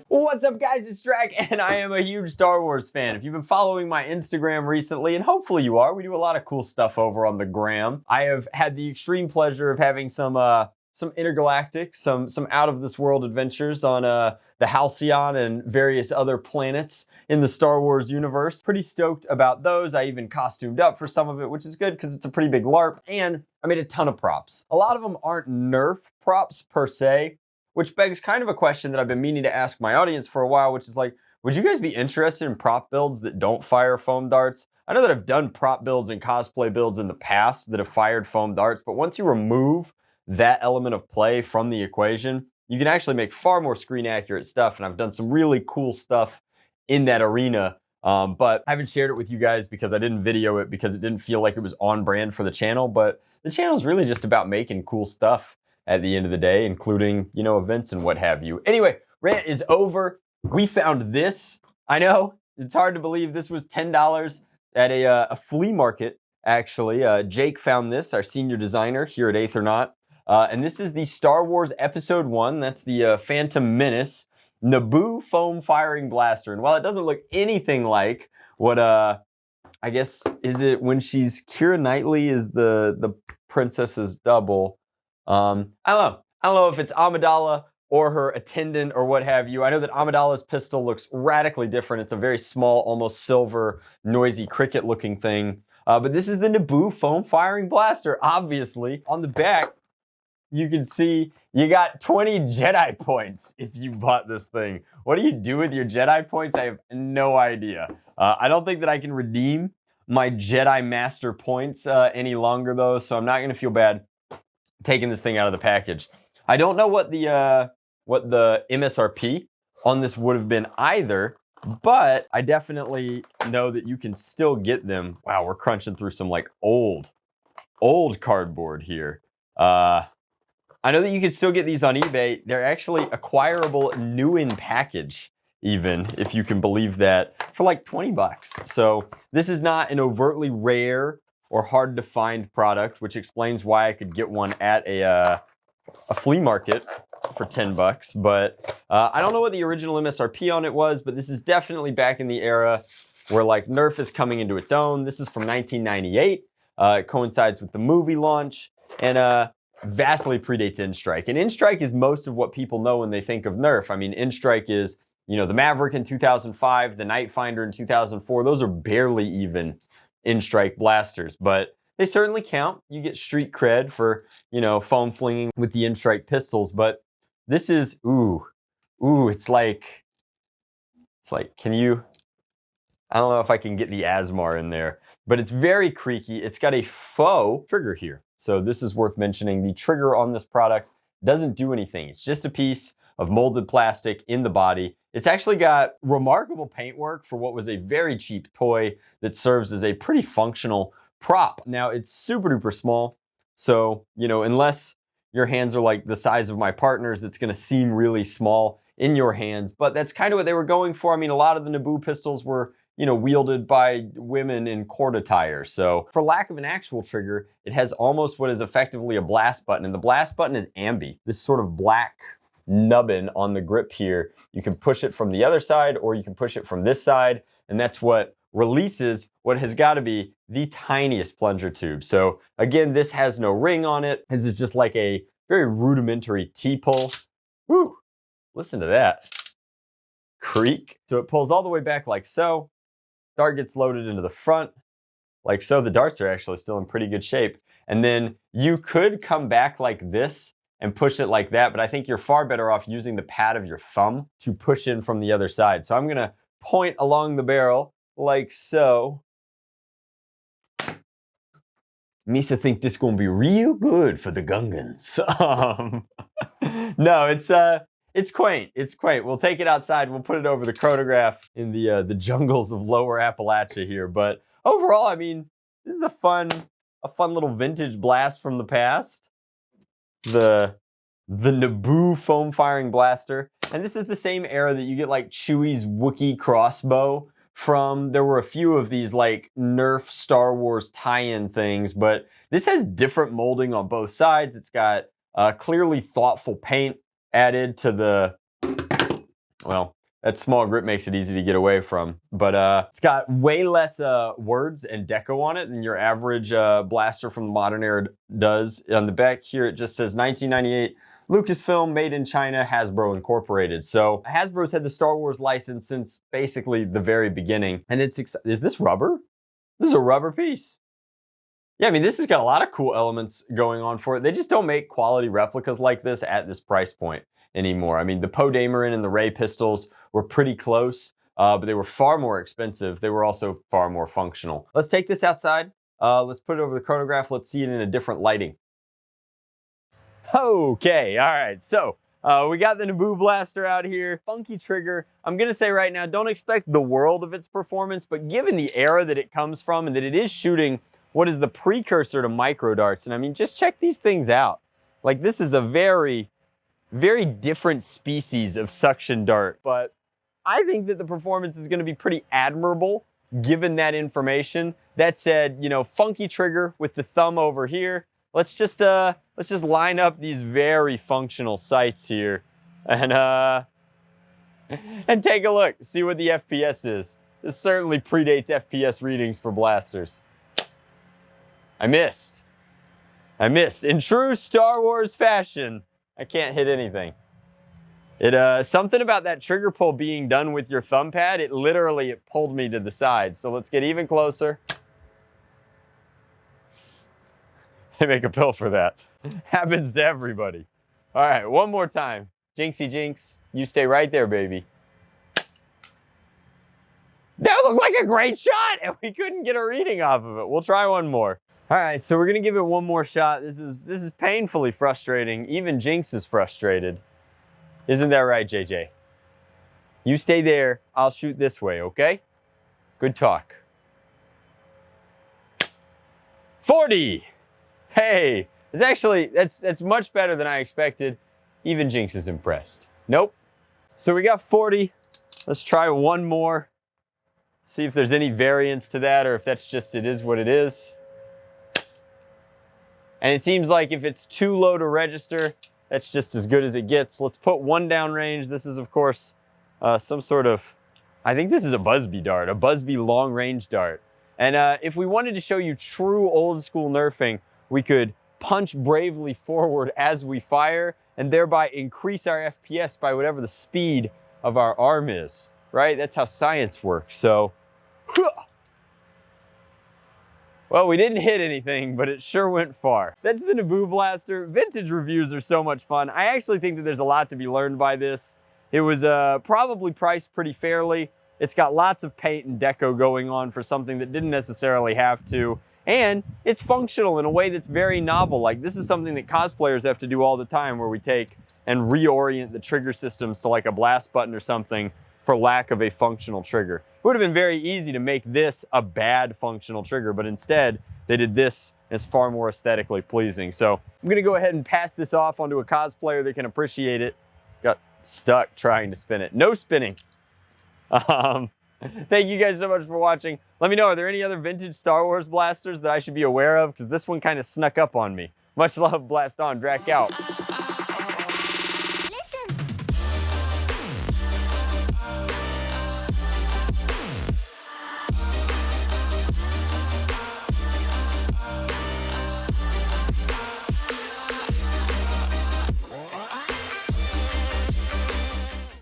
What's up, guys? It's Drac, and I am a huge Star Wars fan. If you've been following my Instagram recently, and hopefully you are, we do a lot of cool stuff over on the gram. I have had the extreme pleasure of having some intergalactic, some out of this world adventures on the Halcyon and various other planets in the Star Wars universe. Pretty stoked about those. I even costumed up for some of it, which is good because it's a pretty big LARP, and I made a ton of props. A lot of them aren't Nerf props per se, which begs kind of a question that I've been meaning to ask my audience for a while, which is like, would you guys be interested in prop builds that don't fire foam darts? I know that I've done prop builds and cosplay builds in the past that have fired foam darts, but once you remove that element of play from the equation, you can actually make far more screen accurate stuff, and I've done some really cool stuff in that arena, but I haven't shared it with you guys because I didn't video it because it didn't feel like it was on brand for the channel, but the channel is really just about making cool stuff at the end of the day, including, you know, events and what have you. Anyway, rant is over. We found this. I know, it's hard to believe this was $10 at a flea market, actually. Jake found this, our senior designer here at Eighth or Not. And this is the Star Wars Episode 1. That's the Phantom Menace Naboo foam firing blaster. And while it doesn't look anything like what, I guess, is it when she's Keira Knightley is the princess's double? I don't know if it's Amidala or her attendant or what have you. I know that Amidala's pistol looks radically different. It's a very small, almost silver, noisy cricket looking thing. But this is the Naboo foam firing blaster, obviously. On the back, you can see you got 20 Jedi points if you bought this thing. What do you do with your Jedi points? I have no idea. I don't think that I can redeem my Jedi Master points any longer though, so I'm not gonna feel bad taking this thing out of the package. I don't know what the MSRP on this would have been either, but I definitely know that you can still get them. Wow, we're crunching through some like old cardboard here. I know that you can still get these on eBay. They're actually acquirable new in package, even, if you can believe that, for like 20 bucks. So this is not an overtly rare or hard to find product, which explains why I could get one at a flea market for 10 bucks. But I don't know what the original MSRP on it was, but this is definitely back in the era where like Nerf is coming into its own. This is from 1998. It coincides with the movie launch and vastly predates N-Strike. And N-Strike is most of what people know when they think of Nerf. I mean, N-Strike is, you know, the Maverick in 2005, the Night Finder in 2004. Those are barely even N-Strike blasters, but they certainly count. You get street cred for, you know, foam flinging with the N-Strike pistols, but this is, it's like, can you, I don't know if I can get the ASMR in there, but it's very creaky. It's got a faux trigger here. So this is worth mentioning. The trigger on this product doesn't do anything. It's just a piece of molded plastic in the body. It's actually got remarkable paintwork for what was a very cheap toy that serves as a pretty functional prop. Now, it's super duper small, so, you know, unless your hands are like the size of my partner's, it's gonna seem really small in your hands, but that's kind of what they were going for. I mean, a lot of the Naboo pistols were, you know, wielded by women in court attire. So for lack of an actual trigger, it has almost what is effectively a blast button, and the blast button is ambi. This sort of black nubbin on the grip here, you can push it from the other side or you can push it from this side, and that's what releases what has got to be the tiniest plunger tube. So again, this has no ring on it. This is just like a very rudimentary T-pull. Woo! Listen to that. Creak. So it pulls all the way back like so. Dart gets loaded into the front like so. The darts are actually still in pretty good shape. And then you could come back like this and push it like that, but I think you're far better off using the pad of your thumb to push in from the other side. So I'm gonna point along the barrel like so. Misa think this gonna be real good for the Gungans. No, it's quaint. It's quaint. We'll take it outside. We'll put it over the chronograph in the jungles of Lower Appalachia here. But overall, I mean, this is a fun little vintage blast from the past. The Naboo foam firing blaster. And this is the same era that you get like Chewie's Wookiee crossbow from. There were a few of these like Nerf Star Wars tie-in things, but this has different molding on both sides. It's got Clearly thoughtful paint added to the, well, that small grip makes it easy to get away from. But it's got way less words and deco on it than your average blaster from the modern era does. On the back here, it just says 1998 Lucasfilm, made in China, Hasbro Incorporated. So Hasbro's had the Star Wars license since basically the very beginning. And it's, is this rubber? This is a rubber piece. Yeah, I mean, this has got a lot of cool elements going on for it. They just don't make quality replicas like this at this price point anymore. I mean, the Poe Dameron and the Ray pistols were pretty close, but they were far more expensive. They were also far more functional. Let's take this outside. Let's put it over the chronograph. Let's see it in a different lighting. Okay, all right, so we got the Naboo blaster out here. Funky trigger. I'm gonna say right now, don't expect the world of its performance, but given the era that it comes from and that it is shooting what is the precursor to micro darts, and I mean, just check these things out. Like, this is a very, very different species of suction dart, but I think that the performance is gonna be pretty admirable given that information. That said, you know, funky trigger with the thumb over here. Let's just line up these very functional sights here and take a look, see what the FPS is. This certainly predates FPS readings for blasters. I missed. In true Star Wars fashion, I can't hit anything. Something about that trigger pull being done with your thumb pad, it pulled me to the side. So let's get even closer. They make a pill for that. Happens to everybody. All right, one more time. Jinxie Jinx, you stay right there, baby. That looked like a great shot, and we couldn't get a reading off of it. We'll try one more. All right, so we're gonna give it one more shot. This is painfully frustrating. Even Jinx is frustrated. Isn't that right, JJ? You stay there, I'll shoot this way, okay? Good talk. 40! Hey, it's actually, that's much better than I expected. Even Jinx is impressed. Nope. So we got 40. Let's try one more. See if there's any variance to that, or if that's just, it is what it is. And it seems like if it's too low to register, that's just as good as it gets. Let's put one downrange. This is, of course, some sort of, I think this is a Busby dart, a Busby long-range dart. And if we wanted to show you true old-school nerfing, we could punch bravely forward as we fire, and thereby increase our FPS by whatever the speed of our arm is, right? That's how science works. So, well, we didn't hit anything, but it sure went far. That's the Naboo blaster. Vintage reviews are so much fun. I actually think that there's a lot to be learned by this. It was probably priced pretty fairly. It's got lots of paint and deco going on for something that didn't necessarily have to. And it's functional in a way that's very novel. Like, this is something that cosplayers have to do all the time, where we take and reorient the trigger systems to like a blast button or something for lack of a functional trigger. It would have been very easy to make this a bad functional trigger, but instead they did this, and it's far more aesthetically pleasing. So I'm gonna go ahead and pass this off onto a cosplayer that can appreciate it. Got stuck trying to spin it. No spinning. Thank you guys so much for watching. Let me know, are there any other vintage Star Wars blasters that I should be aware of? Because this one kind of snuck up on me. Much love, blast on, Drac out.